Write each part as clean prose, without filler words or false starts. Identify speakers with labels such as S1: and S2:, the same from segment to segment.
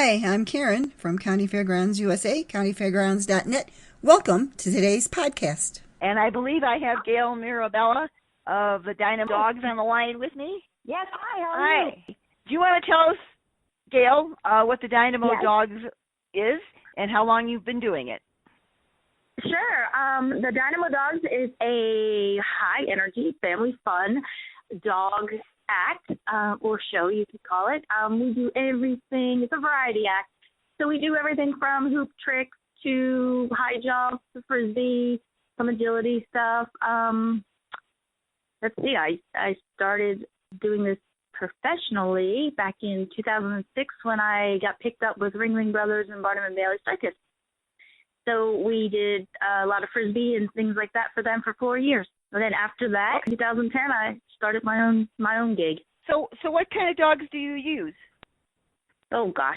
S1: Hi, I'm Karen from County Fairgrounds USA, countyfairgrounds.net. Welcome to today's podcast.
S2: And I believe I have Gail Mirabella of the Dynamo Dogs on the line with me.
S3: Yes, hi, how are you?
S2: Do you want to tell us, Gail, what the Dynamo Dogs is and how long you've been doing it?
S3: Sure. The Dynamo Dogs is a high-energy, family-fun dog act or show, you could call it. We do everything. It's a variety act. So we do everything from hoop tricks to high jumps to frisbee, some agility stuff. Let's see, I started doing this professionally back in 2006 when I got picked up with Ring Brothers and Barnum and Bailey Circus. So we did a lot of frisbee and things like that for them for 4 years. And then after that, in 2010, I started my own gig.
S2: So what kind of dogs do you use?
S3: Oh gosh,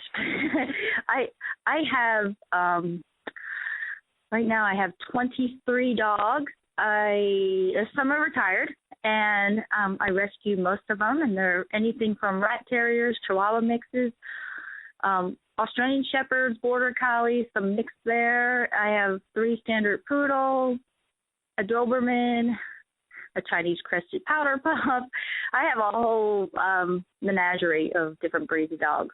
S3: I have right now I have 23 dogs. Some are retired, and I rescue most of them, and they're anything from rat terriers, Chihuahua mixes, Australian Shepherds, Border Collies, some mixed there. I have 3 standard poodles, a Doberman, a Chinese crested powder pup. I have a whole menagerie of different breeds of dogs.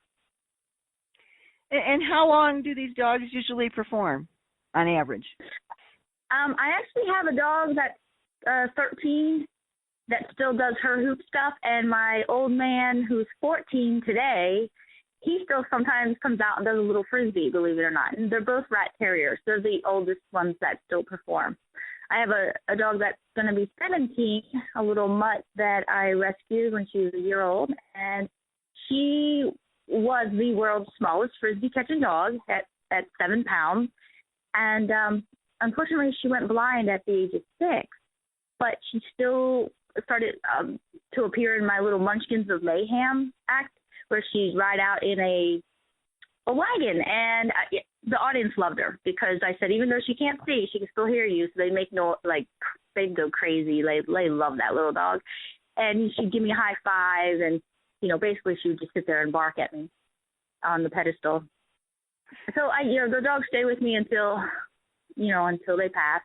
S2: And how long do these dogs usually perform on average?
S3: I actually have a dog that's 13 that still does her hoop stuff, and my old man who's 14 today, he still sometimes comes out and does a little frisbee, believe it or not. And they're both rat terriers. They're the oldest ones that still perform. I have a dog that's going to be 17, a little mutt that I rescued when she was a year old, and she was the world's smallest frisbee catching dog at 7 pounds. And unfortunately, she went blind at the age of 6, but she still started to appear in my little Munchkins of Mayhem act, where she'd ride out in a wagon, and the audience loved her because I said, even though she can't see, she can still hear you. So they make they'd go crazy. They love that little dog, and she'd give me a high five, and basically she would just sit there and bark at me on the pedestal. So the dogs stay with me until they pass,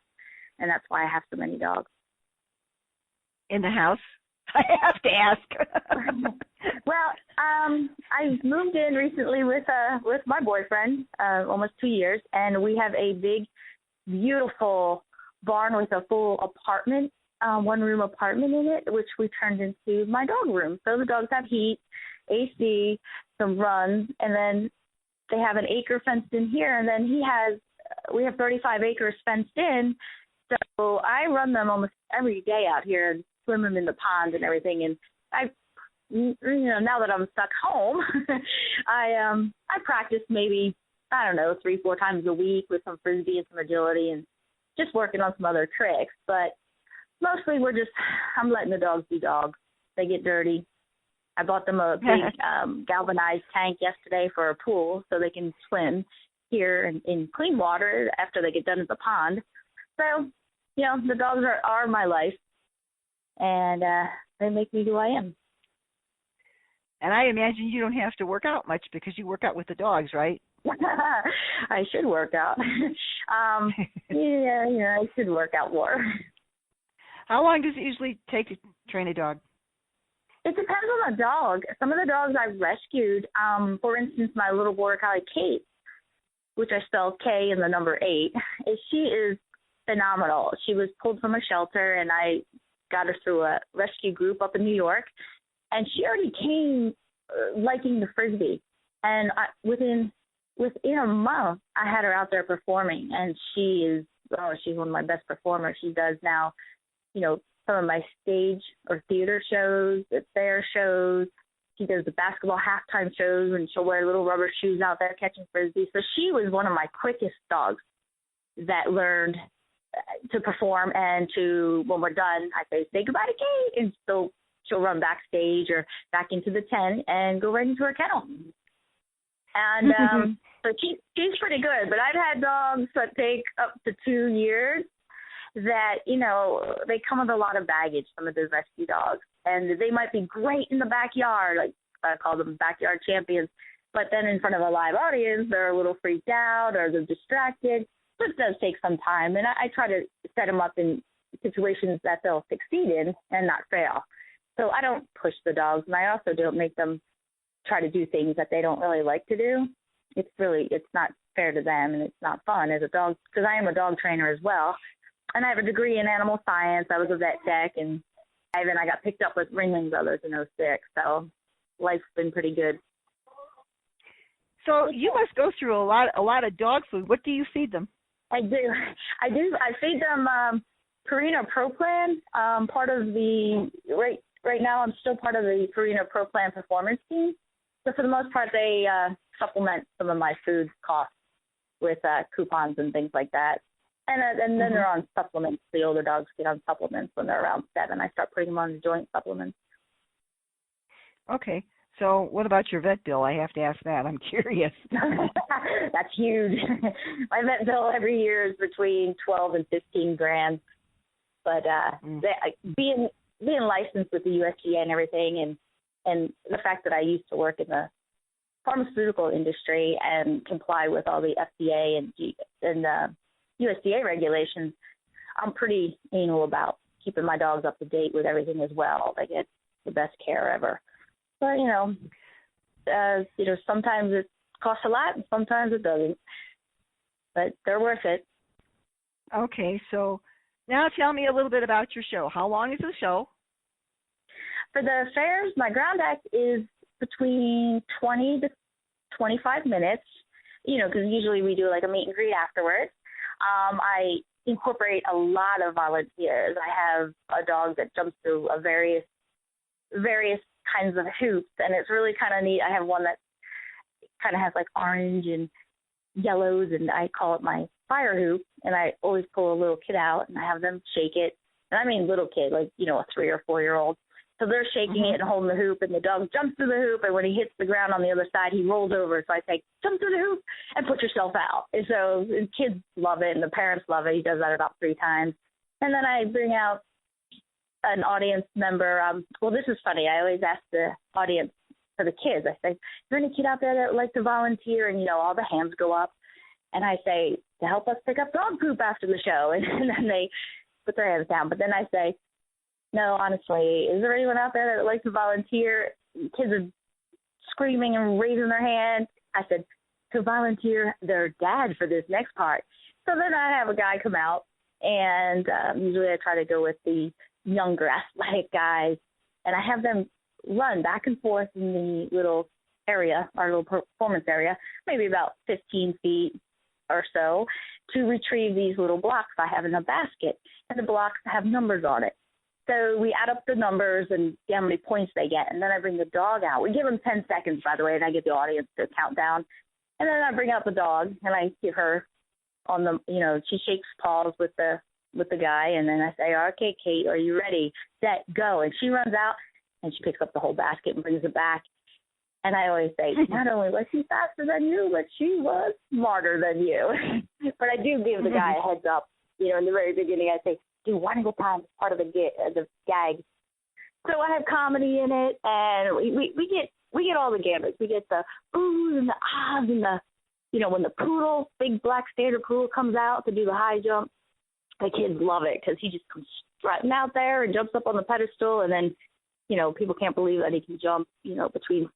S3: and that's why I have so many dogs
S2: in the house. I have to ask.
S3: Well, I moved in recently with my boyfriend, almost 2 years, and we have a big, beautiful barn with a full apartment, one-room apartment in it, which we turned into my dog room. So the dogs have heat, AC, some runs, and then they have an acre fenced in here, and then we have 35 acres fenced in, so I run them almost every day out here and swim them in the ponds and everything, and now that I'm stuck home, I practice maybe, 3-4 times a week with some frisbee and some agility and just working on some other tricks. But mostly I'm letting the dogs be dogs. They get dirty. I bought them a big galvanized tank yesterday for a pool so they can swim here in clean water after they get done at the pond. So, the dogs are my life, and they make me who I am.
S2: And I imagine you don't have to work out much because you work out with the dogs, right?
S3: I should work out. I should work out more.
S2: How long does it usually take to train a dog?
S3: It depends on the dog. Some of the dogs I've rescued, for instance, my little Border Collie, Kate, which I spelled K and the number 8, she is phenomenal. She was pulled from a shelter, and I got her through a rescue group up in New York. And she already came liking the frisbee. And within a month, I had her out there performing. And she's one of my best performers. She does now, some of my stage or theater shows, the fair shows. She does the basketball halftime shows, and she'll wear little rubber shoes out there catching frisbee. So she was one of my quickest dogs that learned to perform. And when we're done, I say goodbye to Kate. And so she'll run backstage or back into the tent and go right into her kennel. And so she's pretty good. But I've had dogs that take up to 2 years that, they come with a lot of baggage, some of those rescue dogs. And they might be great in the backyard, like I call them backyard champions. But then in front of a live audience, they're a little freaked out or they're distracted. So it does take some time. And I try to set them up in situations that they'll succeed in and not fail. So I don't push the dogs, and I also don't make them try to do things that they don't really like to do. It's not fair to them, and it's not fun as a dog, because I am a dog trainer as well. And I have a degree in animal science. I was a vet tech, and I got picked up with Ringling Brothers in '06. So life's been pretty good.
S2: So you must go through a lot of dog food. What do you feed them?
S3: I do. I feed them Purina Pro Plan. Part of the right now, I'm still part of the Purina Pro Plan performance team. So for the most part, they supplement some of my food costs with coupons and things like that. And then they're on supplements. The older dogs get on supplements when they're around 7. I start putting them on the joint supplements.
S2: Okay. So what about your vet bill? I have to ask that. I'm curious.
S3: That's huge. My vet bill every year is between 12 and 15 grand. But being licensed with the USDA and everything, and the fact that I used to work in the pharmaceutical industry and comply with all the FDA and USDA regulations, I'm pretty anal about keeping my dogs up to date with everything as well. They get the best care ever. But, sometimes it costs a lot and sometimes it doesn't. But they're worth it.
S2: Okay, so now tell me a little bit about your show. How long is the show?
S3: For the fairs, my ground act is between 20 to 25 minutes, because usually we do like a meet and greet afterwards. I incorporate a lot of volunteers. I have a dog that jumps through various kinds of hoops, and it's really kind of neat. I have one that kind of has like orange and yellows, and I call it my fire hoop, and I always pull a little kid out, and I have them shake it. And I mean little kid, like, a 3 or 4 year old. So they're shaking it and holding the hoop, and the dog jumps through the hoop, and when he hits the ground on the other side, he rolls over. So I say, jump through the hoop and put yourself out. And so the kids love it, and the parents love it. He does that about 3 times. And then I bring out an audience member. Well, this is funny. I always ask the audience for the kids. I say, is there any kid out there that would like to volunteer? And, all the hands go up. And I say, to help us pick up dog poop after the show. And then they put their hands down. But then I say, no, honestly, is there anyone out there that would like to volunteer? Kids are screaming and raising their hand. I said, to volunteer their dad for this next part. So then I have a guy come out, and usually I try to go with the younger athletic guys, and I have them run back and forth in the little area, our little performance area, maybe about 15 feet or so, to retrieve these little blocks I have in a basket, and the blocks have numbers on it. So we add up the numbers and see how many points they get, and then I bring the dog out. We give them 10 seconds, by the way, and I get the audience to count down. And then I bring out the dog, and I give her on the, she shakes paws with the guy, and then I say, okay, Kate, are you ready? Set, go. And she runs out, and she picks up the whole basket and brings it back. And I always say, not only was she faster than you, but she was smarter than you. But I do give the guy a heads up. In the very beginning, I say, do one at a time as part of the gag. So I have comedy in it, and we get all the gambits. We get the oohs and the ahs and the, when the poodle, big black standard poodle comes out to do the high jump, the kids love it because he just comes strutting out there and jumps up on the pedestal, and then, people can't believe that he can jump, between,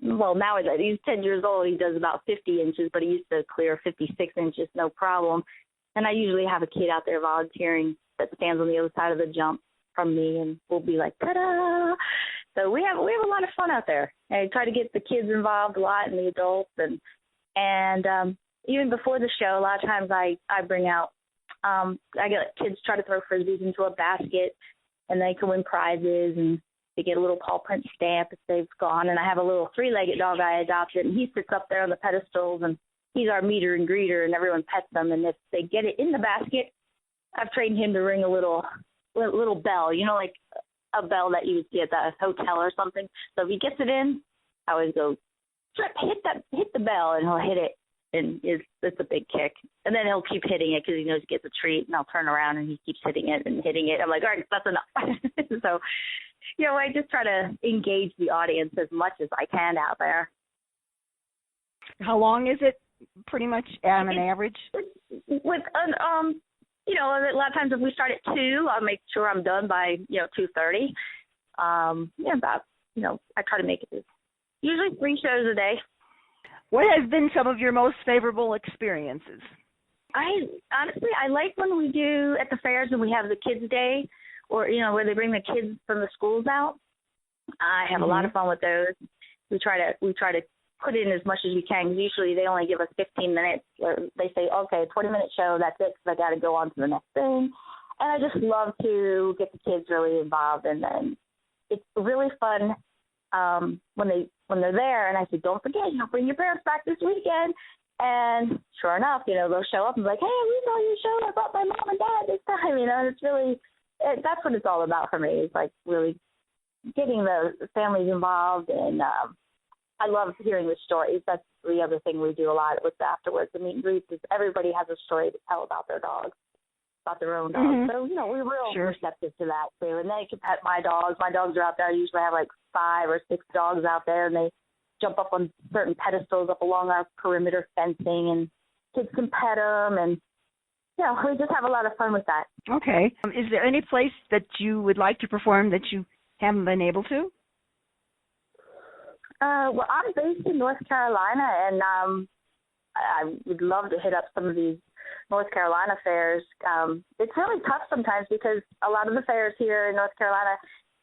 S3: well, now he's 10 years old, he does about 50 inches, but he used to clear 56 inches, no problem. And I usually have a kid out there volunteering that stands on the other side of the jump from me, and we'll be like, ta-da! So we have a lot of fun out there. And I try to get the kids involved a lot and the adults, and even before the show, a lot of times I bring out, I get kids try to throw frisbees into a basket, and they can win prizes, and they get a little paw print stamp if they've gone. And I have a little 3-legged dog I adopted, and he sits up there on the pedestals, and he's our meter and greeter, and everyone pets them. And if they get it in the basket, I've trained him to ring a little bell, like a bell that you would see at the hotel or something. So if he gets it in, I always go, hit the bell, and he'll hit it, and it's a big kick. And then he'll keep hitting it because he knows he gets a treat, and I'll turn around, and he keeps hitting it and hitting it. I'm like, all right, that's enough. So, I just try to engage the audience as much as I can out there.
S2: How long is it, pretty much on an average?
S3: With you know, a lot of times if we start at 2, I'll make sure I'm done by 2:30. Yeah, about I try to make it usually 3 shows a day.
S2: What has been some of your most favorable experiences?
S3: I honestly like when we do at the fairs and we have the kids' day, or where they bring the kids from the schools out. I have a lot of fun with those. We try to put in as much as we can, because usually they only give us 15 minutes. Or they say, okay, 20-minute show, that's it, because I got to go on to the next thing. And I just love to get the kids really involved, and then it's really fun when they're there. And I say, don't forget, bring your parents back this weekend. And sure enough, they'll show up and be like, hey, we saw your show. I brought my mom and dad this time. And it's really, that's what it's all about for me. It's like really getting the families involved, and I love hearing the stories. That's the other thing we do a lot with afterwards. The meet and greets is everybody has a story to tell about their dogs, about their own dogs. So, we're real receptive to that too. And they can pet my dogs. My dogs are out there. I usually have like 5 or 6 dogs out there, and they jump up on certain pedestals up along our perimeter fencing, and kids can pet them, and we just have a lot of fun with that.
S2: Okay. Is there any place that you would like to perform that you haven't been able to?
S3: Well, I'm based in North Carolina, and I would love to hit up some of these North Carolina fairs. It's really tough sometimes, because a lot of the fairs here in North Carolina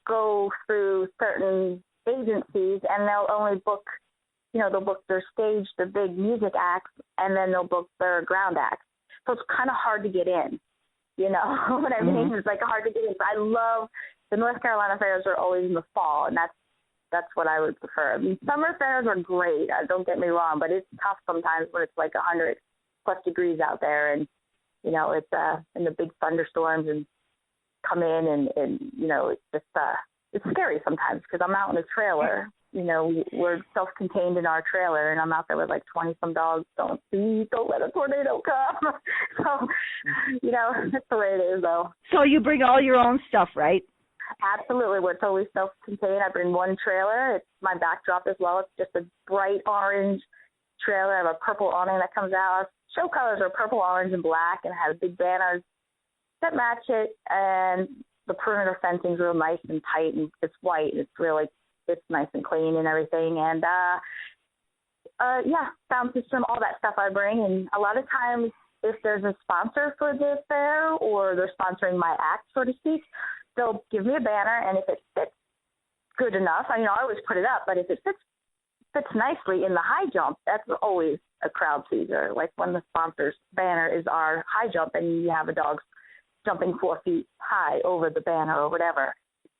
S3: go through certain agencies, and they'll only book, they'll book their stage, the big music acts, and then they'll book their ground acts. So it's kind of hard to get in, what I mean? It's like hard to get in. I love the North Carolina fairs are always in the fall, and that's what I would prefer. I mean, summer fairs are great, don't get me wrong, but it's tough sometimes when it's like 100+ degrees out there, and it's in the big thunderstorms and come in, and it's just it's scary sometimes, because I'm out in a trailer. We're self-contained in our trailer, and I'm out there with like 20-some dogs. Don't let a tornado come. So, that's the way it is, though. So
S2: you bring all your own stuff, right?
S3: Absolutely. We're totally self-contained. I bring one trailer. It's my backdrop as well. It's just a bright orange trailer. I have a purple awning that comes out. Our show colors are purple, orange, and black, and have big banners that match it. And the perimeter fencing is real nice and tight, and it's white. It's nice and clean and everything. And, sound system, all that stuff I bring. And a lot of times, if there's a sponsor for the fair, or they're sponsoring my act, so to speak, they'll give me a banner, and if it fits good enough, I always put it up, but if it fits nicely in the high jump, that's always a crowd pleaser. Like when the sponsor's banner is our high jump, and you have a dog jumping 4 feet high over the banner or whatever.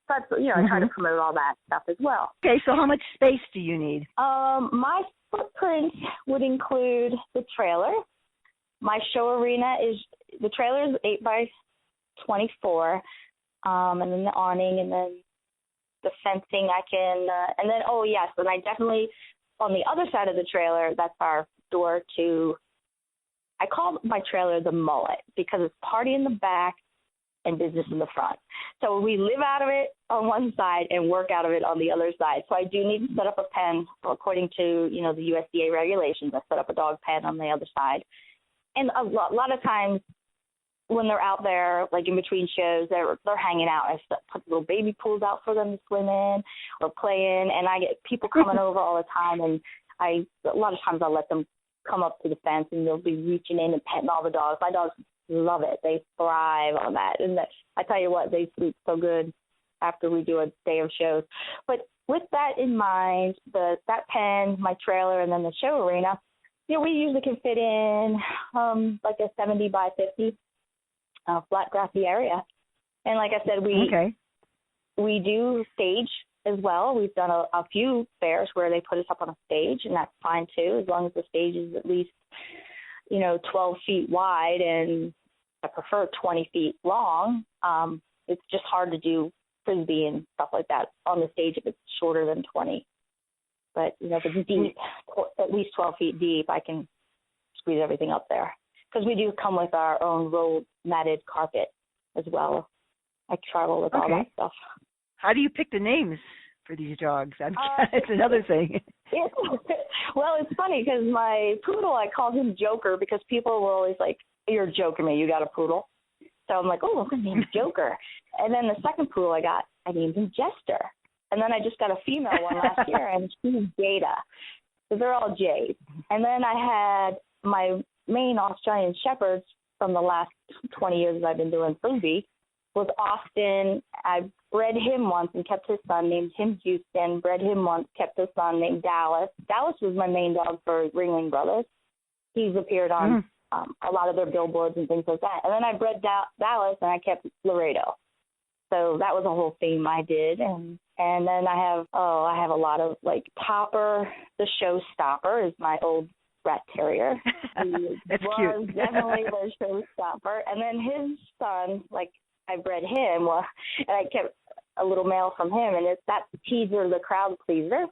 S3: But, I try to promote all that stuff as well.
S2: Okay, so how much space do you need?
S3: My footprint would include the trailer. My show arena the trailer is 8 by 24, and then the awning, and then the fencing I can, and then, and I definitely, on the other side of the trailer, that's our door to, I call my trailer the mullet, because it's party in the back and business in the front. So we live out of it on one side and work out of it on the other side. So I do need to set up a pen according to, the USDA regulations. I set up a dog pen on the other side. And a lot of times when they're out there, like in between shows, they're hanging out. I put little baby pools out for them to swim in or play in, and I get people coming over all the time, and a lot of times I'll let them come up to the fence, and they'll be reaching in and petting all the dogs. My dogs love it. They thrive on that. And I tell you what, they sleep so good after we do a day of shows. But with that in mind, that pen, my trailer, and then the show arena, we usually can fit in like a 70 by 50 flat grassy area. And like I said, we do stage as well. We've done a few fairs where they put us up on a stage, and that's fine too, as long as the stage is at least 12 feet wide, and I prefer 20 feet long. It's just hard to do Frisbee and stuff like that on the stage if it's shorter than 20. But, if it's deep, at least 12 feet deep, I can squeeze everything up there. Because we do come with our own rolled matted carpet as well. I travel with all that stuff.
S2: How do you pick the names for these dogs? It's another thing.
S3: Well, it's funny because my poodle, I called him Joker because people were always like, "You're joking me, you got a poodle." So I'm like, "Oh, I'm named Joker." And then the second poodle I named him Jester. And then I just got a female one last year, and she's Jada. So they're all J's. And then I had my main Australian Shepherds from the last 20 years that I've been doing Frisbee was Austin. I bred him once and kept his son, named him Houston. Bred him once, kept his son, named Dallas. Dallas was my main dog for Ringling Brothers. He's appeared on a lot of their billboards and things like that. And then I bred Dallas, and I kept Laredo. So that was a whole theme I did. And then I have a lot of, like, Topper, the showstopper, is my old rat terrier.
S2: That's
S3: was
S2: cute.
S3: Definitely the showstopper. And then his son, like, I bred him, and I kept a little male from him, and that's Teaser, the crowd pleaser.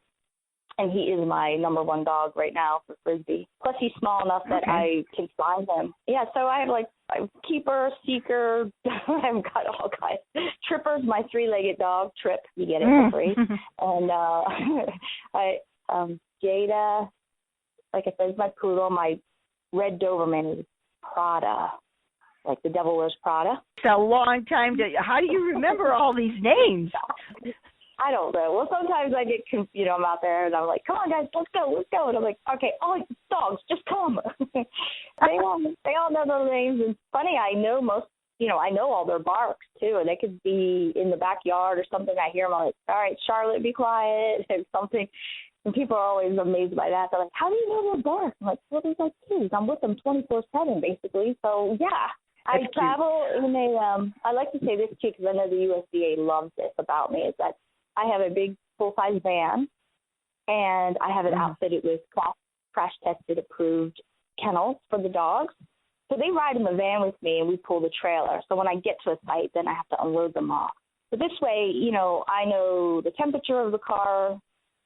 S3: And he is my number one dog right now for Frisbee. Plus, he's small enough that I can fly him. Yeah, so I have, like, a keeper, seeker. I've got all kinds. Tripper's my three-legged dog. Trip, you get it for free. And Jada, like I said, is my poodle. My red Doberman is Prada, like the Devil Wears Prada.
S2: It's a long time how do you remember all these names?
S3: I don't know. Well, sometimes I get confused. I'm out there and I'm like, "Come on, guys, let's go." And I'm like, "Okay, all dogs, just come." they all know their names. And it's funny, I know I know all their barks too. And they could be in the backyard or something. I hear them. I'm like, "All right, Charlotte, be quiet," and something. And people are always amazed by that. They're like, "How do you know their bark?" I'm like, "Well, there's like kids. I'm with them 24/7, basically." So yeah. I travel in I like to say this too because I know the USDA loves this about me, is that I have a big full-size van, and I have it outfitted with crash-tested approved kennels for the dogs. So they ride in the van with me, and we pull the trailer. So when I get to a site, then I have to unload them off. But this way, I know the temperature of the car.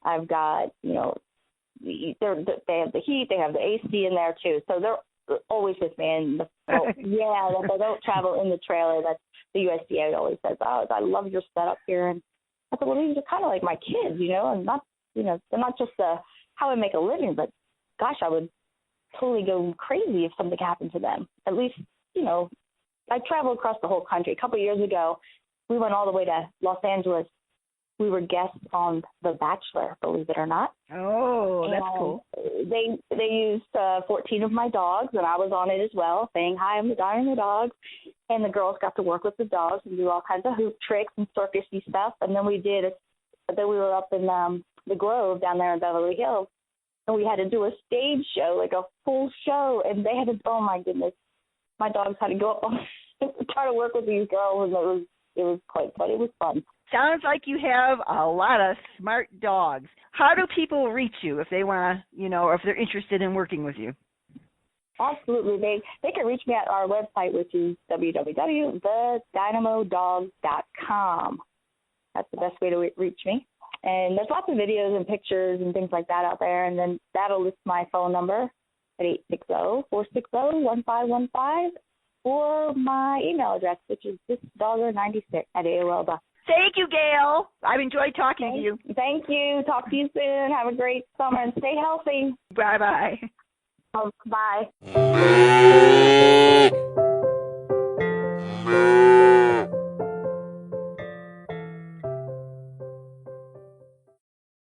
S3: I've got, they have the heat. They have the AC in there, too. So they're always with me. And if I don't travel in the trailer, that's the USDA always says, "Oh, I love your setup here." And I said, "Well, these are kind of like my kids, and not, they're not just how I make a living, but gosh, I would totally go crazy if something happened to them." At least, I travel across the whole country. A couple of years ago, we went all the way to Los Angeles. We were guests on The Bachelor, believe it or not.
S2: Oh, that's cool.
S3: They used 14 of my dogs, and I was on it as well, saying, "Hi, I'm the Dynamo Dogs." And the girls got to work with the dogs and do all kinds of hoop tricks and circusy stuff. And then we were up in the Grove down there in Beverly Hills, and we had to do a stage show, like a full show. And they had to, oh my goodness, my dogs had to go up and try to work with these girls, and it was quite fun. It was fun.
S2: Sounds like you have a lot of smart dogs. How do people reach you if they want to, or if they're interested in working with you?
S3: Absolutely. They can reach me at our website, which is www.thedynamodogs.com. That's the best way to reach me. And there's lots of videos and pictures and things like that out there. And then that'll list my phone number at 860-460-1515 or my email address, which is thisdogger96@AOL.com.
S2: Thank you, Gail. I've enjoyed talking to you.
S3: Thank you. Talk to you soon. Have a great summer and stay healthy.
S2: Bye-bye.
S3: Bye.